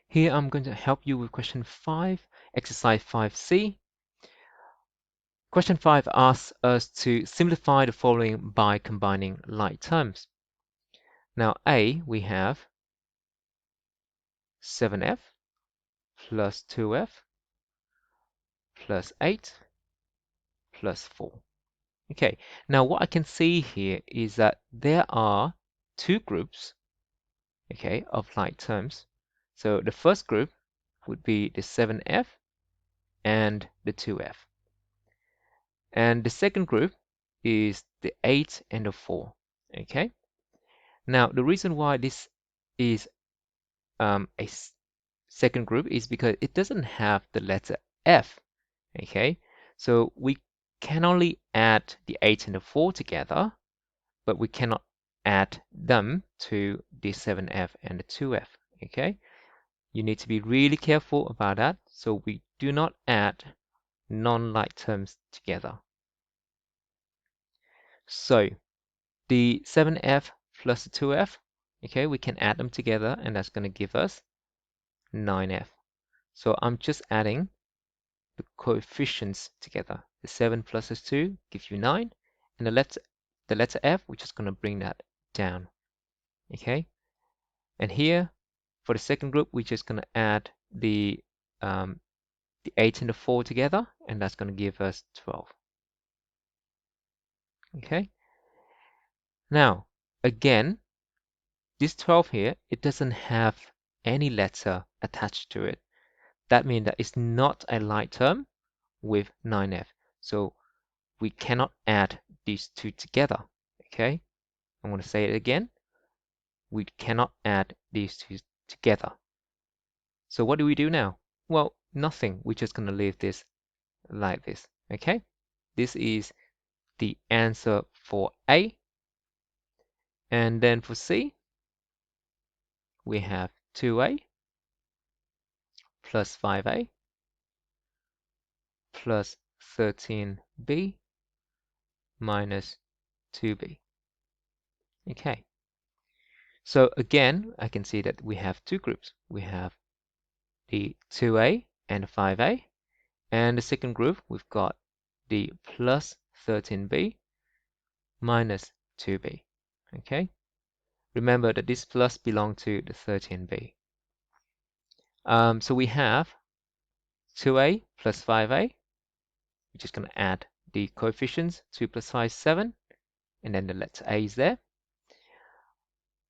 Here I'm going to help you with question 5, exercise 5C. Question 5 asks us to simplify the following by combining like terms. Now A, we have 7f plus 2f plus 8 plus 4. Okay, now what I can see here is that there are two groups, okay, of like terms. So the first group would be the 7f and the 2f. And the second group is the 8 and the 4. Okay. Now, the reason why this is a second group is because it doesn't have the letter F. Okay. So we can only add the 8 and the 4 together, but we cannot add them to the 7F and the 2F. Okay. You need to be really careful about that. So we do not add non-like terms together. So the 7f plus the 2f, okay, we can add them together and that's going to give us 9f. So I'm just adding the coefficients together. The 7 plus the 2 gives you 9, and the letter f, we're just going to bring that down, okay? And here, for the second group, we're just going to add the 8 and the 4 together, and that's going to give us 12, okay? Now, again, this 12 here, it doesn't have any letter attached to it. That means that it's not a like term with 9f. So we cannot add these two together. Okay, I'm going to say it again. We cannot add these two together. So what do we do now? Well, nothing. We're just going to leave this like this. Okay, this is the answer for A. And then for C, we have 2A plus 5A plus 13B minus 2B. Okay, so again, I can see that we have two groups. We have the 2A and 5A, and the second group, we've got the plus 13B minus 2B. Okay, remember that this plus belongs to the 13B. So we have 2A plus 5A. We're just going to add the coefficients. 2 plus 5 is 7, and then the letter A is there.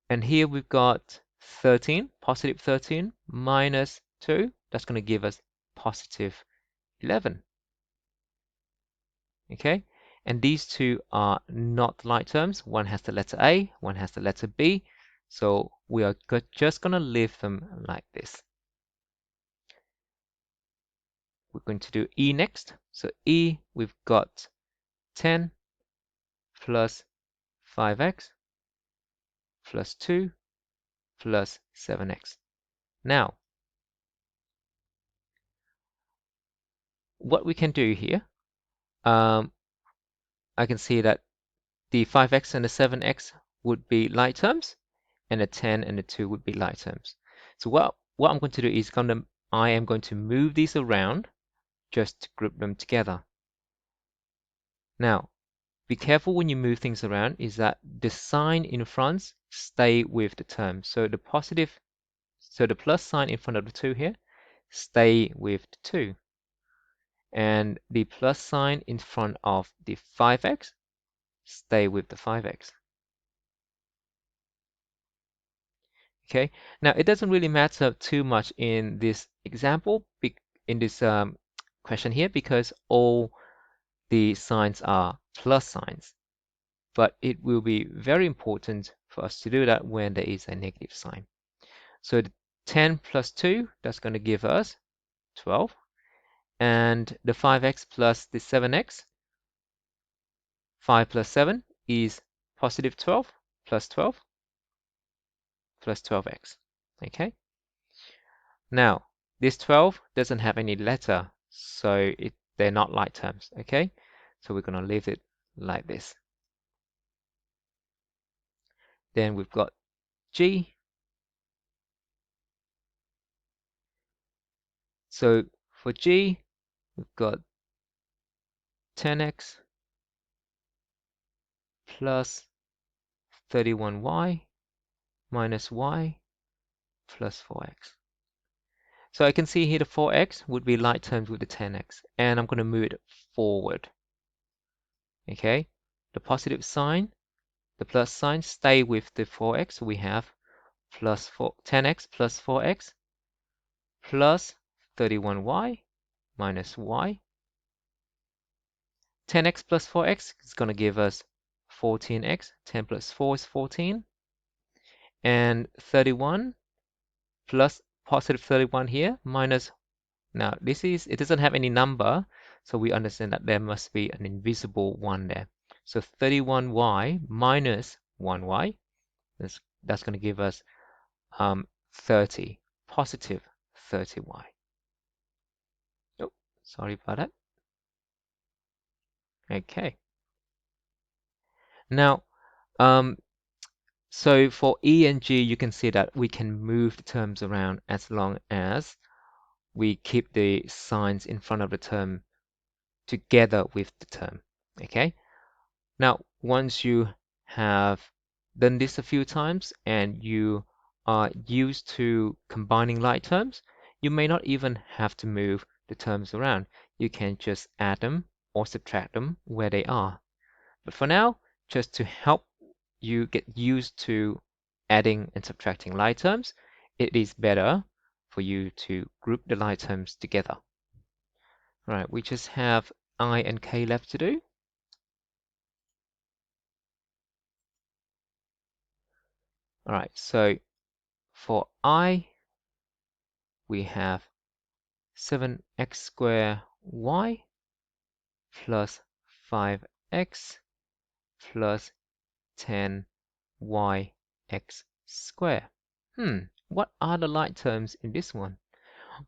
And here we've got 13, positive 13 minus 2. That's going to give us positive 11. Okay, and these two are not like terms. One has the letter A, one has the letter B. So we are just going to leave them like this. We're going to do E next. So E, we've got 10 plus 5x plus 2 plus 7x. Now, what we can do here, I can see that the 5x and the 7x would be like terms, and the 10 and the 2 would be like terms. So what I'm going to do is I am going to move these around just to group them together. Now, be careful when you move things around is that the sign in front stay with the term. So the plus sign in front of the 2 here, stay with the 2. And the plus sign in front of the 5x, stay with the 5x. Okay, now it doesn't really matter too much in this example, in this question here, because all the signs are plus signs. But it will be very important for us to do that when there is a negative sign. So the 10 plus 2, that's going to give us 12. And the 5x plus the 7x, 5 plus 7 is positive 12 plus 12 plus 12x. Okay. Now, this 12 doesn't have any letter, so they're not like terms. Okay. So we're going to leave it like this. Then we've got G. So for g, we've got 10x plus 31y minus y plus 4x. So I can see here the 4x would be like terms with the 10x, and I'm going to move it forward. Okay, the positive sign, the plus sign, stay with the 4x. We have plus 10x plus 4x plus 31y minus y. 10x plus 4x is going to give us 14x. 10 plus 4 is 14. And 31 plus positive 31 here minus, now it doesn't have any number, so we understand that there must be an invisible 1 there. So 31y minus 1y, that's going to give us 30, positive 30y. Oh, sorry about that. Okay. Now, so for E and G, you can see that we can move the terms around as long as we keep the signs in front of the term together with the term. Okay. Now, once you have done this a few times and you are used to combining like terms, you may not even have to move the terms around. You can just add them or subtract them where they are. But for now, just to help you get used to adding and subtracting like terms, it is better for you to group the like terms together. All right, we just have I and K left to do. All right, so for I, we have 7x squared y plus 5x plus 10yx squared. What are the like terms in this one?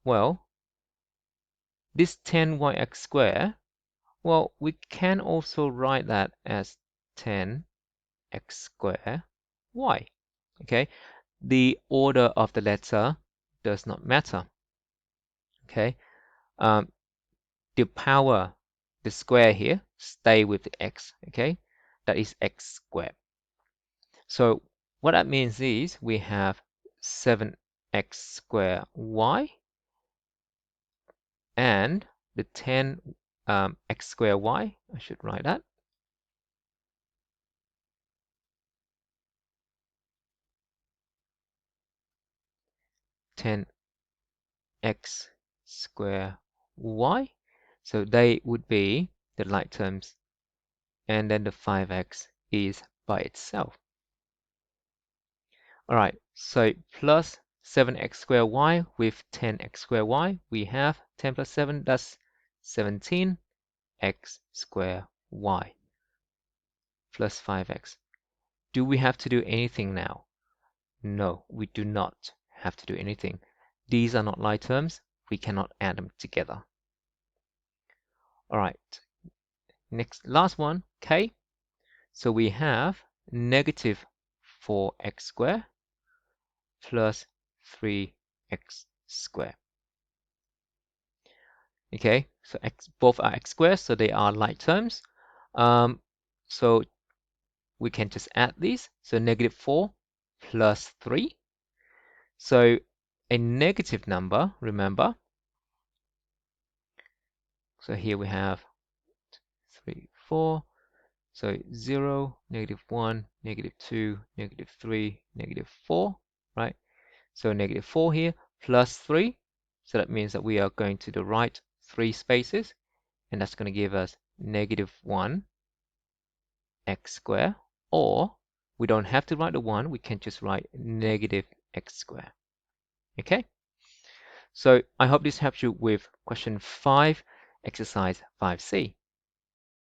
Well, this 10yx squared, well, we can also write that as 10x squared y. Okay, the order of the letter does not matter. Okay, the power, the square here, stay with the x. Okay, that is x squared. So what that means is we have 7x squared y and the 10 x squared y. I should write that. X squared y. So they would be the like terms, and then the 5x is by itself. All right, so plus 7x squared y with 10x squared y, we have 10 plus 7, that's 17x squared y plus 5x. Do we have to do anything now? No, we do not have to do anything. These are not like terms. We cannot add them together. All right, last one, k. So we have negative 4x squared plus 3x squared. Okay, so both are x squared, so they are like terms. So we can just add these. So negative 4 plus 3. So a negative number, remember. So here we have 3, 4. So 0, negative 1, negative 2, negative 3, negative 4, right? So negative 4 here plus 3. So that means that we are going to the right 3 spaces, and that's going to give us negative 1 x squared, or we don't have to write the 1, we can just write negative x squared. Okay? So I hope this helps you with question 5, exercise 5C.